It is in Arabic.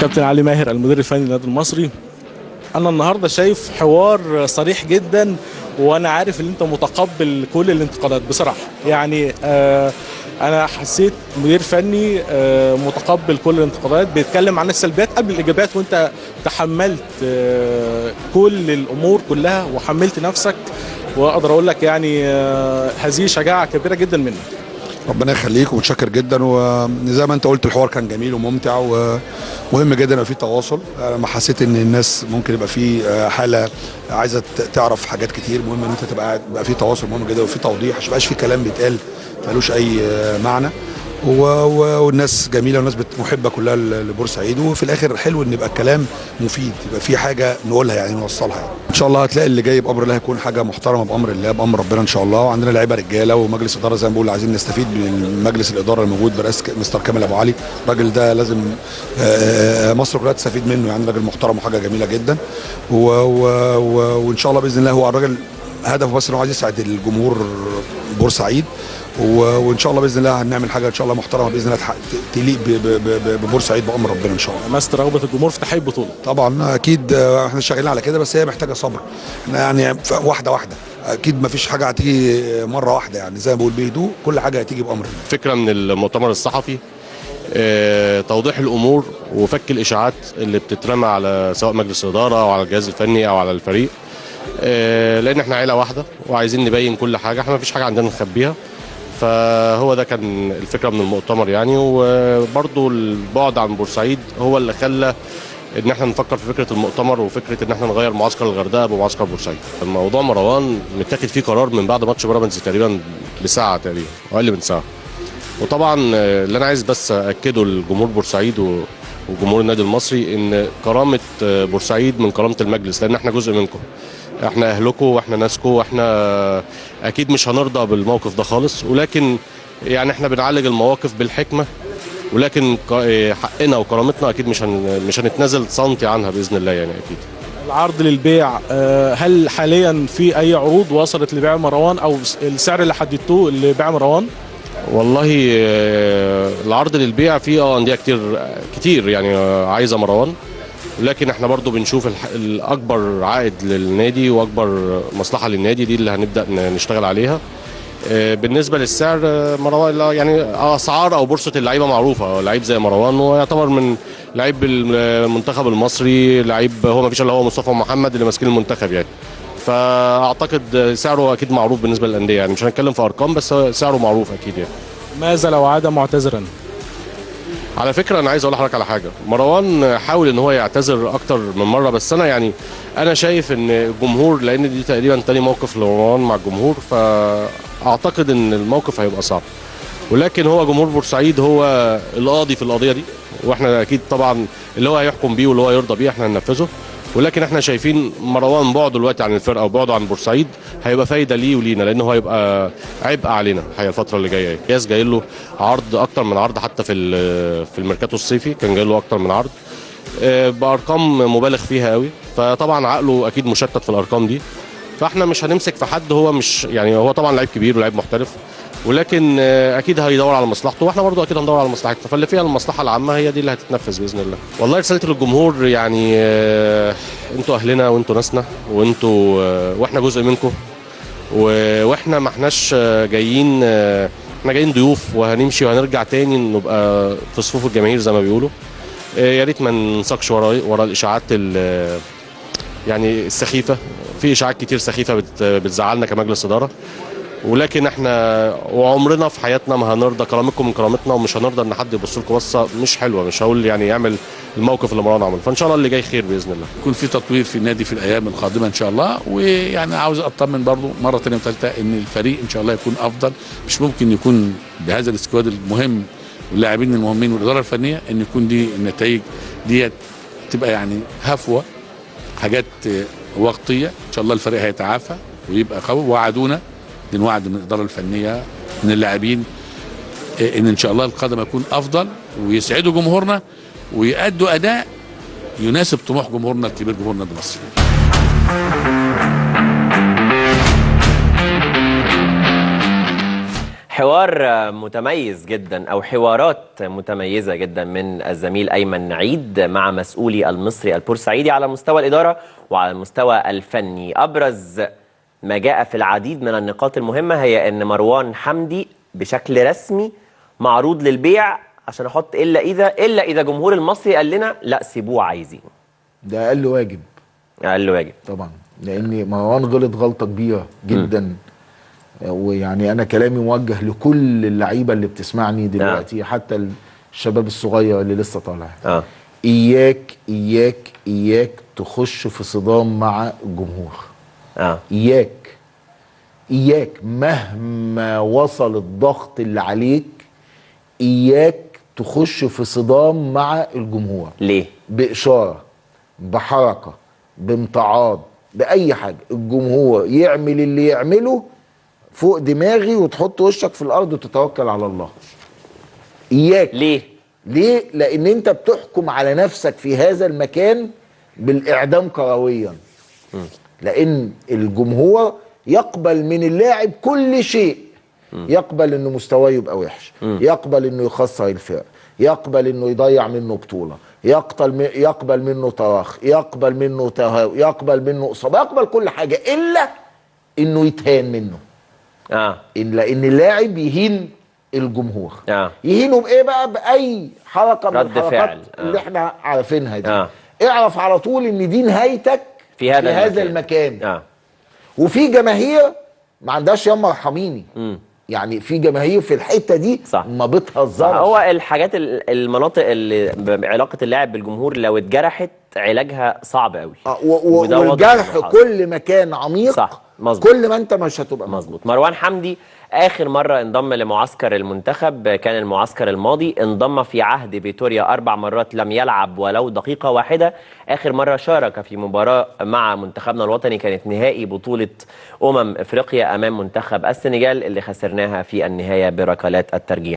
كابتن علي ماهر المدير الفني للنادي المصري. انا النهارده شايف حوار صريح جدا، وانا عارف ان انت متقبل كل الانتقادات بصراحه. يعني انا حسيت مدير فني متقبل كل الانتقادات، بيتكلم عن السلبيات قبل الايجابيات، وانت تحملت كل الامور كلها وحملت نفسك، واقدر اقول لك يعني هذه شجاعه كبيره جدا منك. ربنا يخليك ومتشكر جدا، وزي ما انت قلت الحوار كان جميل وممتع ومهم جدا يبقى في تواصل. ما حسيت ان الناس ممكن يبقى في حاله عايزه تعرف حاجات كتير، مهم ان انت تبقى في تواصل مهم جدا وفي توضيح، عشان ما يبقاش في كلام بيتقال ملوش اي معنى. والناس جميله والناس محبه كلها لبورسعيد، وفي الاخر حلو ان يبقى الكلام مفيد، يبقى في حاجه نقولها يعني نوصلها يعني. ان شاء الله هتلاقي اللي جاي بامر الله هيكون حاجه محترمه بامر الله بامر ربنا ان شاء الله. وعندنا لعيبه رجاله ومجلس اداره زي ما بقول عايزين نستفيد من مجلس الاداره الموجود برئاسه مستر كامل ابو علي. الراجل ده لازم مصر كلها تستفيد منه، يعني راجل محترم وحاجه جميله جدا. وان شاء الله باذن الله هو الراجل هدفه بس انه عايز يسعد الجمهور بورسعيد، وان شاء الله باذن الله هنعمل حاجه ان شاء الله محترمه باذن الله تليق ببورسعيد بامر ربنا ان شاء الله. لمست رغبه الجمهور في تحقيق بطوله. طبعا اكيد احنا شغالين على كده، بس هي محتاجه صبر. احنا يعني واحده واحده، اكيد ما فيش حاجه هتيجي مره واحده، يعني زي ما بقول بهدوء كل حاجه هتيجي بامر الله. فكره من المؤتمر الصحفي توضيح الامور وفك الاشاعات اللي بتترمى على سواء مجلس الاداره او على الجهاز الفني او على الفريق، لان احنا عيله واحده وعايزين نبين كل حاجه، احنا ما فيش حاجه عندنا نخبيها. فهو ده كان الفكره من المؤتمر يعني. وبرضو البعد عن بورسعيد هو اللي خلى ان احنا نفكر في فكره المؤتمر وفكره ان احنا نغير معسكر الغردقه بمعسكر بورسعيد. الموضوع مروان متاخد فيه قرار من بعد ماتش بيراميدز تقريبا بساعه تقريبا او اقل من ساعه. وطبعا اللي انا عايز بس اكده لجمهور بورسعيد وجمهور النادي المصري ان كرامه بورسعيد من كرامه المجلس، لان احنا جزء منكم، احنا اهلكم واحنا ناسكم، واحنا اكيد مش هنرضى بالموقف ده خالص. ولكن يعني احنا بنعالج المواقف بالحكمه، ولكن حقنا وكرامتنا اكيد مش هنتنازل سنتي عنها باذن الله يعني. اكيد العرض للبيع، هل حاليا في اي عروض وصلت لبيع مروان او السعر اللي حددتوه لبيع مروان؟ والله العرض للبيع في انديه كتير يعني عايزه مروان، لكن احنا برضو بنشوف الاكبر عائد للنادي واكبر مصلحه للنادي دي اللي هنبدا نشتغل عليها. بالنسبه للسعر مروان يعني اسعار او بورصه اللعيبه معروفه، لعيب زي مروان هو يعتبر من لعيب المنتخب المصري، لعيب هو ما فيش الا هو مصطفى محمد اللي ماسكين المنتخب يعني. فاعتقد سعره اكيد معروف بالنسبه للانديه، يعني مش هنتكلم في ارقام بس سعره معروف اكيد يعني. ماذا لو عاد معتذرا؟ على فكره انا عايز اقول لحضرتك على حاجه، مروان حاول ان هو يعتذر اكتر من مره، بس انا شايف ان الجمهور، لان دي تقريبا تاني موقف لمروان مع الجمهور، فاعتقد ان الموقف هيبقى صعب. ولكن هو جمهور بورسعيد هو القاضي في القضيه دي، واحنا اكيد طبعا اللي هو هيحكم بيه واللي هو يرضى بيه احنا هننفذه. ولكن احنا شايفين مروان بعده دلوقتي عن الفرقه وبعده عن بورسعيد هيبقى فايده ليه ولينا، لانه هو هيبقى عبء علينا الحقيقه الفتره اللي جايه. جاز جاي له عرض اكتر من عرض، حتى في الميركاتو الصيفي كان جاي له اكتر من عرض بارقام مبالغ فيها قوي، فطبعا عقله اكيد مشتت في الارقام دي. فاحنا مش هنمسك في حد، هو مش يعني هو طبعا لعيب كبير ولاعيب محترف، ولكن اكيد هيدور على مصلحته واحنا برضو اكيد هندور على مصلحتنا، فاللي فيها المصلحه العامه هي دي اللي هتتنفذ باذن الله. والله رسالتي للجمهور يعني انتوا اهلنا وانتوا ناسنا واحنا جزء منكم، واحنا ما احناش جايين، احنا جايين ضيوف وهنمشي وهنرجع تاني نبقى في صفوف الجماهير زي ما بيقولوا. يا ريت ما ننساقش ورا الاشاعات يعني السخيفه، في اشاعات كتير سخيفه بتزعلنا كمجلس اداره، ولكن احنا وعمرنا في حياتنا ما هنرضى كرامتكم من كرامتنا، ومش هنرضى ان حد يبص لكم بصه مش حلوه، مش هقول يعني يعمل الموقف اللي مروان عمله. فان شاء الله اللي جاي خير باذن الله. يكون في تطوير في النادي في الايام القادمه ان شاء الله. ويعني عاوز اطمن برضو مره ثانيه وثالثه ان الفريق ان شاء الله يكون افضل. مش ممكن يكون بهذا السكواد المهم واللاعبين المهمين والاداره الفنيه ان يكون دي النتائج ديت تبقى يعني هفوه، حاجات وقتيه. ان شاء الله الفريق هيتعافى ويبقى قوي. وعدونا من وعد من الاداره الفنيه من اللاعبين ان شاء الله القادم يكون افضل ويسعدوا جمهورنا ويأدوا اداء يناسب طموح جمهورنا الكبير، جمهور النادي المصري. حوار متميز جدا أو حوارات متميزة جدا من الزميل أيمن نعيد مع مسؤولي المصري البورسعيدي على مستوى الإدارة وعلى المستوى الفني. أبرز ما جاء في العديد من النقاط المهمة هي أن مروان حمدي بشكل رسمي معروض للبيع، عشان أحط إلا إذا جمهور المصري قال لنا لا سيبوه عايزين. ده أقل واجب. أقل واجب طبعا، لأن مروان غلط غلطة كبيرة جدا. ويعني أنا كلامي موجه لكل اللعيبة اللي بتسمعني دلوقتي، حتى الشباب الصغير اللي لسه طالع. إياك إياك إياك تخش في صدام مع الجمهور. إياك مهما وصل الضغط اللي عليك، إياك تخش في صدام مع الجمهور. ليه؟ بإشارة، بحركة، بامتعاض، بأي حاجة. الجمهور يعمل اللي يعمله فوق دماغي وتحط وشك في الأرض وتتوكل على الله. إياك. ليه؟ لأن أنت بتحكم على نفسك في هذا المكان بالإعدام كرويا. لأن الجمهور يقبل من اللاعب كل شيء. يقبل انه مستواه يبقى وحش، يقبل انه يخسر الفرق، يقبل انه يضيع منه بطولة، يقبل منه طراخ، يقبل منه تهاو، يقبل منه اصابة، يقبل كل حاجة الا انه يتهان منه. لان اللاعب يهين الجمهور. يهينه بايه بقى؟ باي حركة من الحركات اللي احنا عارفينها دي. اعرف على طول ان دي نهايتك في هذا المكان. وفي جماهير ما عندهاش ياما ارحميني. يعني في جماهير في الحته دي صح. ما بتهزرش. هو الحاجات المناطق اللي علاقه اللاعب بالجمهور لو اتجرحت علاجها صعب قوي. والجرح كل ما كان عميق صح. كل ما انت مش هتبقى مظبوط. مروان حمدي اخر مره انضم لمعسكر المنتخب كان المعسكر الماضي، انضم في عهد فيتوريا 4 مرات، لم يلعب ولو دقيقه واحده. اخر مره شارك في مباراه مع منتخبنا الوطني كانت نهائي بطوله افريقيا امام منتخب السنغال اللي خسرناها في النهايه بركلات الترجيح.